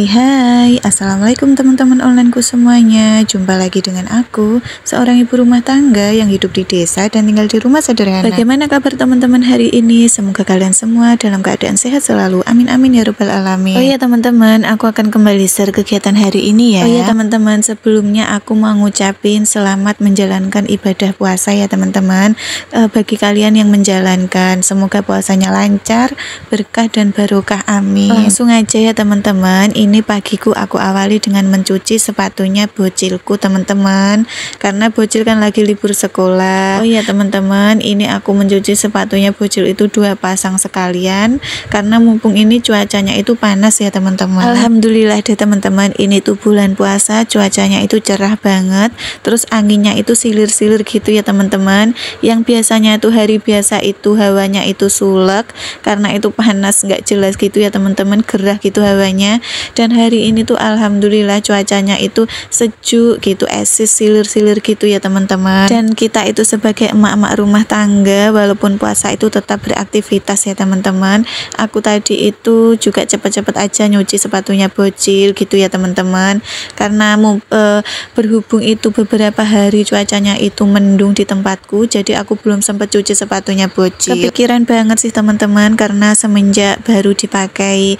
Hai, assalamualaikum teman-teman onlineku semuanya. Jumpa lagi dengan aku, seorang ibu rumah tangga yang hidup di desa dan tinggal di rumah sederhana. Bagaimana kabar teman-teman hari ini? Semoga kalian semua dalam keadaan sehat selalu. Amin amin ya rabbal alamin. Oh iya teman-teman, aku akan kembali share kegiatan hari ini ya. Oh iya teman-teman, sebelumnya aku mau ngucapin selamat menjalankan ibadah puasa ya teman-teman. Bagi kalian yang menjalankan, semoga puasanya lancar, berkah dan barokah, amin. Langsung aja ya teman-teman. Ini pagiku aku awali dengan mencuci sepatunya bocilku teman-teman, karena bocil kan lagi libur sekolah. Oh iya teman-teman, ini aku mencuci sepatunya bocil itu 2 pasang sekalian, karena mumpung ini cuacanya itu panas ya teman-teman. Alhamdulillah deh teman-teman, ini tuh bulan puasa, cuacanya itu cerah banget, terus anginnya itu silir-silir gitu ya teman-teman. Yang biasanya itu hari biasa itu hawanya itu sulek, karena itu panas nggak jelas gitu ya teman-teman, gerah gitu hawanya. Dan hari ini tuh alhamdulillah cuacanya itu sejuk gitu, esis silir-silir gitu ya teman-teman. Dan kita itu sebagai emak-emak rumah tangga, walaupun puasa itu tetap beraktivitas ya teman-teman. Aku tadi itu juga cepet-cepet aja nyuci sepatunya bocil gitu ya teman-teman, karena berhubung itu beberapa hari cuacanya itu mendung di tempatku, jadi aku belum sempat cuci sepatunya bocil. Kepikiran banget sih teman-teman, karena semenjak baru dipakai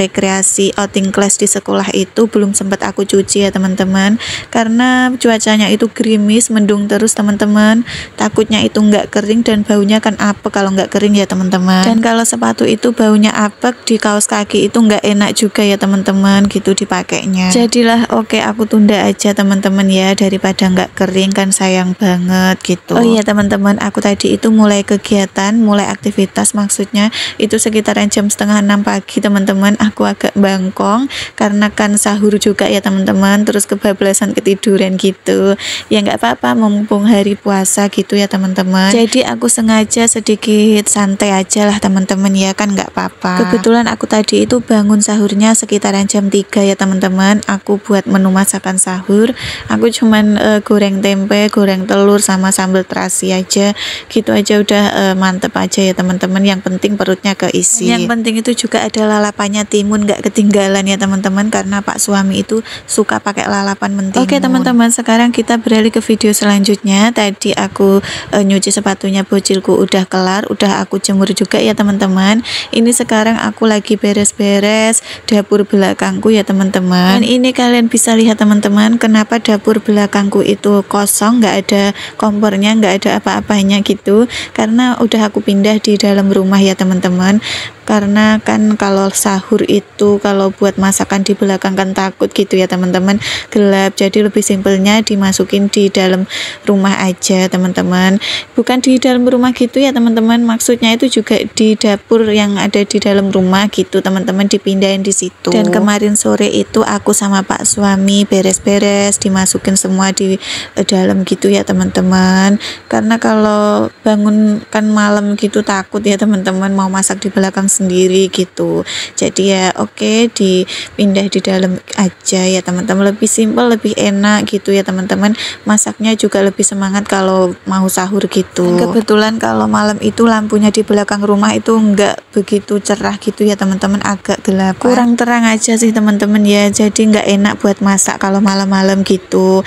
rekreasi outing class di sekolah itu belum sempat aku cuci ya teman-teman, karena cuacanya itu gerimis mendung terus teman-teman. Takutnya itu nggak kering dan baunya kan apek kalau nggak kering ya teman-teman. Dan kalau sepatu itu baunya apek di kaos kaki itu nggak enak juga ya teman-teman gitu dipakainya. Jadilah oke, aku tunda aja teman-teman ya, daripada nggak kering kan sayang banget gitu. Oh iya teman-teman, aku tadi itu mulai kegiatan, mulai aktivitas, maksudnya itu sekitaran jam 5:30 pagi teman-teman. Aku agak bangkong karena kan sahur juga ya teman-teman, terus kebablasan ketiduran gitu ya. Nggak apa-apa, mumpung hari puasa gitu ya teman-teman, jadi aku sengaja sedikit santai aja lah teman-teman ya, kan nggak apa-apa. Kebetulan aku tadi itu bangun sahurnya sekitaran jam 3 ya teman-teman. Aku buat menu masakan sahur, aku cuman goreng tempe, goreng telur sama sambal terasi aja gitu aja, udah mantep aja ya teman-teman. Yang penting perutnya keisi. Yang penting itu juga ada lalapannya timun nggak ketinggalan ya teman-teman, karena Pak suami itu suka pakai lalapan mentimun. Oke teman-teman, sekarang kita beralih ke video selanjutnya. Tadi aku nyuci sepatunya bocilku udah kelar, udah aku jemur juga ya teman-teman. Ini sekarang aku lagi beres-beres dapur belakangku ya teman-teman. Dan ini kalian bisa lihat teman-teman, kenapa dapur belakangku itu kosong, nggak ada kompornya, nggak ada apa-apanya gitu, karena udah aku pindah di dalam rumah ya teman-teman. Karena kan kalau sahur itu kalau buat masakan di belakang kan takut gitu ya teman-teman, gelap, jadi lebih simpelnya dimasukin di dalam rumah aja teman-teman. Bukan di dalam rumah gitu ya teman-teman, maksudnya itu juga di dapur yang ada di dalam rumah gitu teman-teman, dipindahin di situ. Dan kemarin sore itu aku sama Pak suami beres-beres, dimasukin semua di dalam gitu ya teman-teman, karena kalau bangun kan malam gitu takut ya teman-teman, mau masak di belakang sendiri gitu. Jadi ya oke, dipindah di dalam aja ya teman-teman, lebih simpel, lebih enak gitu ya teman-teman. Masaknya juga lebih semangat kalau mau sahur gitu. Dan kebetulan kalau malam itu lampunya di belakang rumah itu enggak begitu cerah gitu ya teman-teman, agak gelap, kurang terang aja sih teman-teman ya, jadi nggak enak buat masak kalau malam-malam gitu,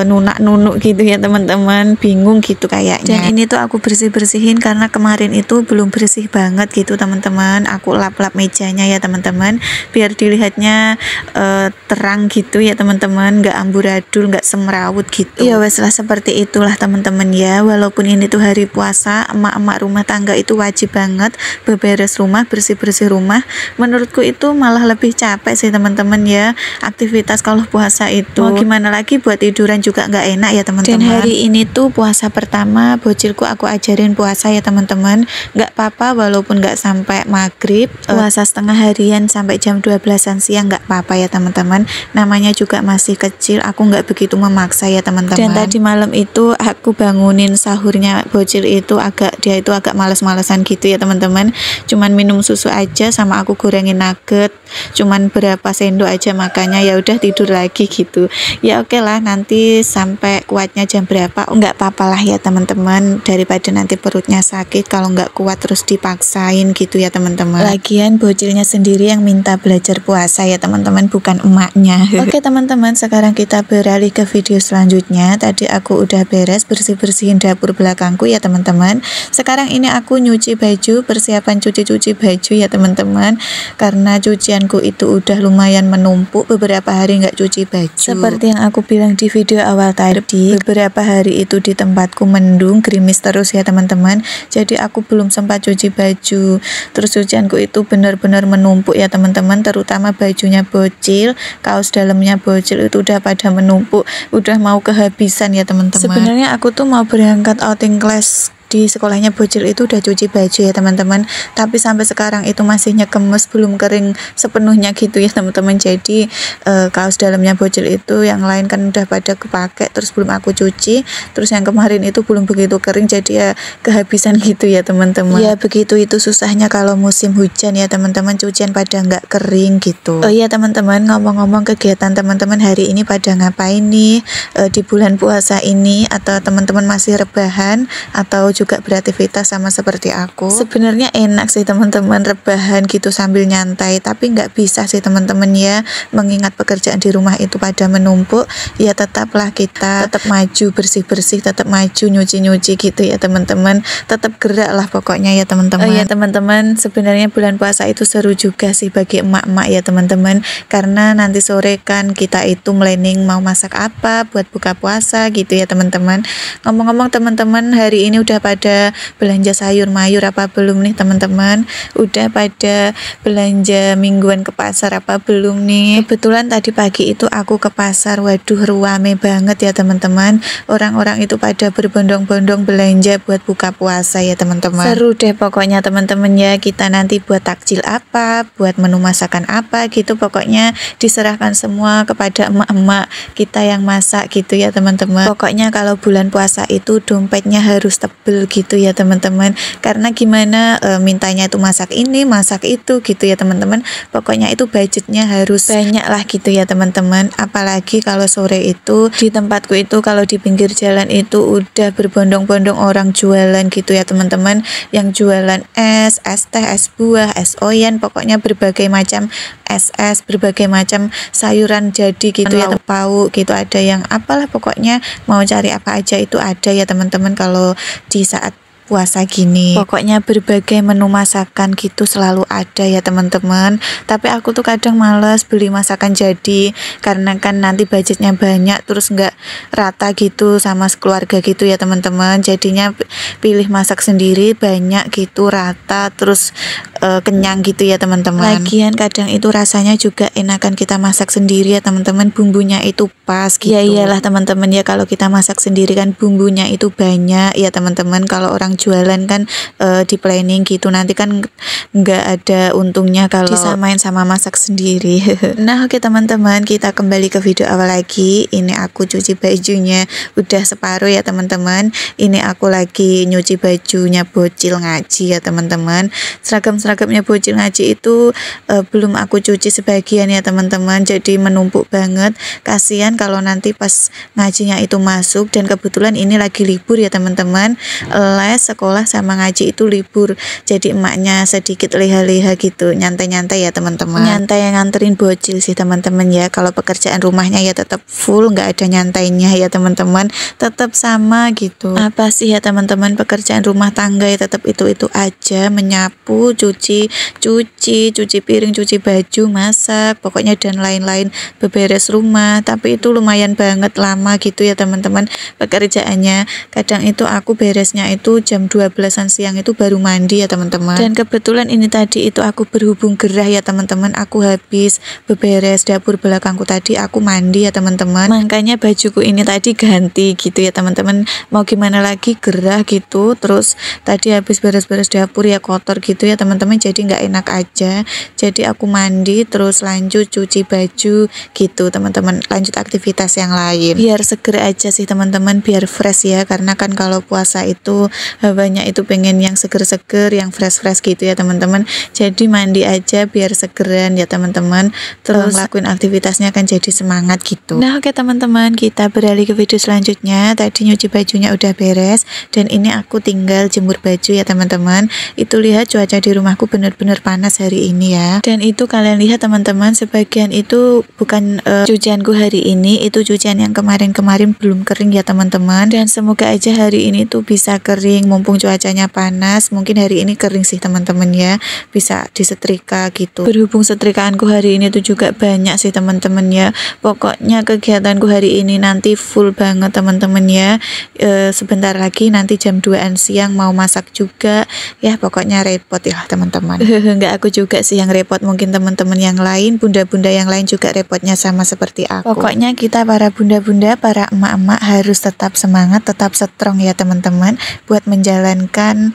nunak-nunuk gitu ya teman-teman, bingung gitu kayaknya. Dan ini tuh aku bersih-bersihin karena kemarin itu belum bersih banget gitu teman-teman. Aku lap-lap mejanya ya teman-teman, biar dilihatnya terang gitu ya teman-teman, nggak amburadul, nggak semrawut gitu. Ya wes lah, seperti itulah teman-teman ya. Walaupun ini tuh hari puasa, emak-emak rumah tangga itu wajib banget beberes rumah, bersih-bersih rumah. Menurutku itu malah lebih capek sih teman-teman ya, aktivitas kalau puasa itu. Mau gimana lagi, buat tiduran juga nggak enak ya teman-teman. Dan hari ini tuh puasa pertama bocilku aku ajarin puasa ya teman-teman. Nggak apa-apa walaupun nggak sampai sampai maghrib, puasa setengah harian sampai jam 12-an siang nggak apa-apa ya teman-teman, namanya juga masih kecil, aku nggak begitu memaksa ya teman-teman. Dan tadi malam itu aku bangunin sahurnya bocil itu dia itu agak males-malesan gitu ya teman-teman, cuman minum susu aja sama aku gorengin nugget, cuman berapa sendok aja makanya ya udah tidur lagi gitu. Ya oke lah, nanti sampai kuatnya jam berapa nggak apa-apa lah ya teman-teman, daripada nanti perutnya sakit kalau nggak kuat terus dipaksain gitu ya teman-teman. Lagian bocilnya sendiri yang minta belajar puasa ya teman-teman, bukan emaknya. Oke teman-teman, sekarang kita beralih ke video selanjutnya. Tadi aku udah beres bersih-bersihin dapur belakangku ya teman-teman. Sekarang ini aku nyuci baju, persiapan cuci baju ya teman-teman, karena cucianku itu udah lumayan menumpuk, beberapa hari nggak cuci baju. Seperti yang aku bilang di video awal tadi, beberapa hari itu di tempatku mendung, gerimis terus ya teman-teman, jadi aku belum sempat cuci baju. Terus cucianku itu benar-benar menumpuk ya teman-teman, terutama bajunya bocil, kaos dalamnya bocil itu udah pada menumpuk, udah mau kehabisan ya teman-teman. Sebenarnya aku tuh mau berangkat outing class di sekolahnya bocil itu udah cuci baju ya teman-teman, tapi sampai sekarang itu masih nyekemes, belum kering sepenuhnya gitu ya teman-teman. Jadi kaos dalamnya bocil itu yang lain kan udah pada kepake, terus belum aku cuci, terus yang kemarin itu belum begitu kering, jadi ya kehabisan gitu ya teman-teman. Ya begitu itu susahnya kalau musim hujan ya teman-teman, cucian pada nggak kering gitu. Oh iya teman-teman, ngomong-ngomong kegiatan teman-teman hari ini pada ngapain nih di bulan puasa ini, atau teman-teman masih rebahan atau juga beraktivitas sama seperti aku? Sebenarnya enak sih teman-teman rebahan gitu sambil nyantai, tapi nggak bisa sih teman-teman ya, mengingat pekerjaan di rumah itu pada menumpuk. Ya tetaplah kita tetap maju bersih-bersih, tetap maju nyuci-nyuci gitu ya teman-teman, tetap gerak lah pokoknya ya teman-teman. Oh ya teman-teman, sebenarnya bulan puasa itu seru juga sih bagi emak-emak ya teman-teman, karena nanti sore kan kita itu planning mau masak apa buat buka puasa gitu ya teman-teman. Ngomong-ngomong teman-teman, hari ini udah pada belanja sayur mayur apa belum nih teman-teman? Udah pada belanja mingguan ke pasar apa belum nih? Kebetulan tadi pagi itu aku ke pasar, waduh rame banget ya teman-teman, orang-orang itu pada berbondong-bondong belanja buat buka puasa ya teman-teman. Seru deh pokoknya teman-teman ya, kita nanti buat takjil apa, buat menu masakan apa gitu, pokoknya diserahkan semua kepada emak-emak kita yang masak gitu ya teman-teman. Pokoknya kalau bulan puasa itu dompetnya harus tebel gitu ya teman-teman, karena gimana mintanya itu masak ini masak itu gitu ya teman-teman, pokoknya itu budgetnya harus banyak lah gitu ya teman-teman. Apalagi kalau sore itu di tempatku itu kalau di pinggir jalan itu udah berbondong-bondong orang jualan gitu ya teman-teman, yang jualan es teh, es buah, es oyen, pokoknya berbagai macam es, berbagai macam sayuran jadi gitu ya, pauk gitu, ada yang apalah pokoknya mau cari apa aja itu ada ya teman-teman kalau di saat puasa gini. Pokoknya berbagai menu masakan gitu selalu ada ya teman-teman. Tapi aku tuh kadang males beli masakan jadi, karena kan nanti budgetnya banyak terus nggak rata gitu sama keluarga gitu ya teman-teman. Jadinya pilih masak sendiri banyak gitu, rata, terus kenyang gitu ya teman-teman. Lagian kadang itu rasanya juga enakan kita masak sendiri ya teman-teman, bumbunya itu pas gitu. Ya iyalah teman-teman ya, kalau kita masak sendiri kan bumbunya itu banyak ya teman-teman. Kalau orang jualan kan di planning gitu, nanti kan nggak ada untungnya kalau disamain sama masak sendiri. Nah oke teman-teman, kita kembali ke video awal lagi. Ini aku cuci bajunya udah separuh ya teman-teman. Ini aku lagi nyuci bajunya bocil ngaji ya teman-teman. Seragam-seragamnya bocil ngaji itu belum aku cuci sebagian ya teman-teman, jadi menumpuk banget. Kasihan kalau nanti pas ngajinya itu masuk, dan kebetulan ini lagi libur ya teman-teman, les, sekolah sama ngaji itu libur, jadi emaknya sedikit leha-leha gitu, nyantai-nyantai ya teman-teman. Nyantai yang nganterin bocil sih teman-teman ya. Kalau pekerjaan rumahnya ya tetap full, nggak ada nyantainya ya teman-teman, tetap sama gitu. Apa sih ya teman-teman, pekerjaan rumah tangga ya tetap itu aja, menyapu, cuci piring, cuci baju, masak, pokoknya dan lain-lain, beberes rumah. Tapi itu lumayan banget lama gitu ya teman-teman pekerjaannya. Kadang itu aku beresnya itu jam 12-an siang itu baru mandi ya teman-teman. Dan kebetulan ini tadi itu aku berhubung gerah ya teman-teman, aku habis beberes dapur belakangku tadi, aku mandi ya teman-teman, makanya bajuku ini tadi ganti gitu ya teman-teman. Mau gimana lagi, gerah gitu. Terus tadi habis beres-beres dapur ya kotor gitu ya teman-teman, teman-teman, jadi nggak enak aja. Jadi aku mandi terus lanjut cuci baju gitu teman-teman, lanjut aktivitas yang lain biar seger aja sih teman-teman, biar fresh ya, karena kan kalau puasa itu hawanya itu pengen yang seger-seger, yang fresh-fresh gitu ya teman-teman. Jadi mandi aja biar segeran ya teman-teman, terus lakuin aktivitasnya kan jadi semangat gitu. Nah oke teman-teman, kita beralih ke video selanjutnya. Tadi nyuci bajunya udah beres dan ini aku tinggal jemur baju ya teman-teman. Itu lihat cuaca di rumahku bener-bener panas hari ini ya, dan itu kalian lihat teman-teman, sebagian itu bukan cucianku hari ini, itu cucian yang kemarin-kemarin belum kering ya teman-teman. Dan semoga aja hari ini tuh bisa kering, mumpung cuacanya panas. Mungkin hari ini kering sih teman-teman ya, bisa disetrika gitu. Berhubung setrikaanku hari ini tuh juga banyak sih teman-teman ya, pokoknya kegiatanku hari ini nanti full banget teman-teman ya. Sebentar lagi nanti jam 2an siang mau masak juga ya, pokoknya repot ya teman-teman. Enggak aku juga sih yang repot, mungkin teman-teman yang lain, bunda-bunda yang lain juga repotnya sama seperti aku. Pokoknya kita para bunda-bunda, para emak-emak harus tetap semangat, tetap strong ya teman-teman, buat menjalankan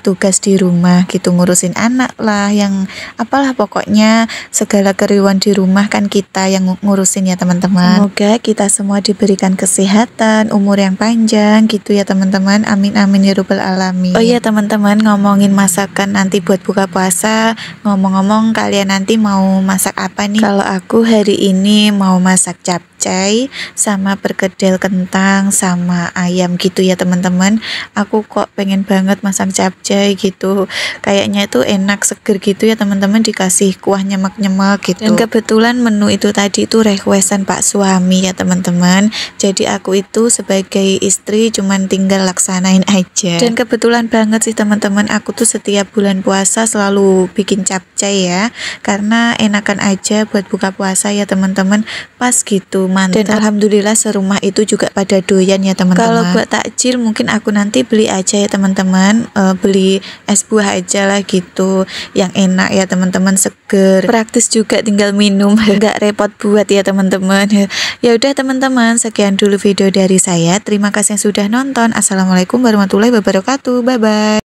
tugas di rumah gitu, ngurusin anak lah, yang apalah pokoknya segala keriuhan di rumah kan kita yang ngurusin ya teman-teman. Semoga kita semua diberikan kesehatan, umur yang panjang gitu ya teman-teman, amin amin ya rabbal alamin. Oh iya teman-teman, ngomongin masakan nanti buat buka puasa, ngomong-ngomong kalian nanti mau masak apa nih? Kalau aku hari ini mau masak capcay sama perkedel kentang sama ayam gitu ya teman-teman. Aku kok pengen banget masak capcay gitu, kayaknya itu enak, seger gitu ya teman-teman, dikasih kuah nyemek-nyemek gitu. Dan kebetulan menu itu tadi itu requestan Pak suami ya teman-teman, jadi aku itu sebagai istri cuman tinggal laksanain aja. Dan kebetulan banget sih teman-teman, aku tuh setiap bulan puasa selalu bikin capcay ya, karena enakan aja buat buka puasa ya teman-teman, pas gitu, mantap. Dan alhamdulillah serumah itu juga pada doyan ya teman-teman. Kalau buat takjil mungkin aku nanti beli aja ya teman-teman, beli es buah aja lah gitu, yang enak ya teman-teman, seger, praktis juga, tinggal minum, nggak repot buat ya teman-teman. Ya udah teman-teman, sekian dulu video dari saya, terima kasih yang sudah nonton. Assalamualaikum warahmatullahi wabarakatuh, bye bye.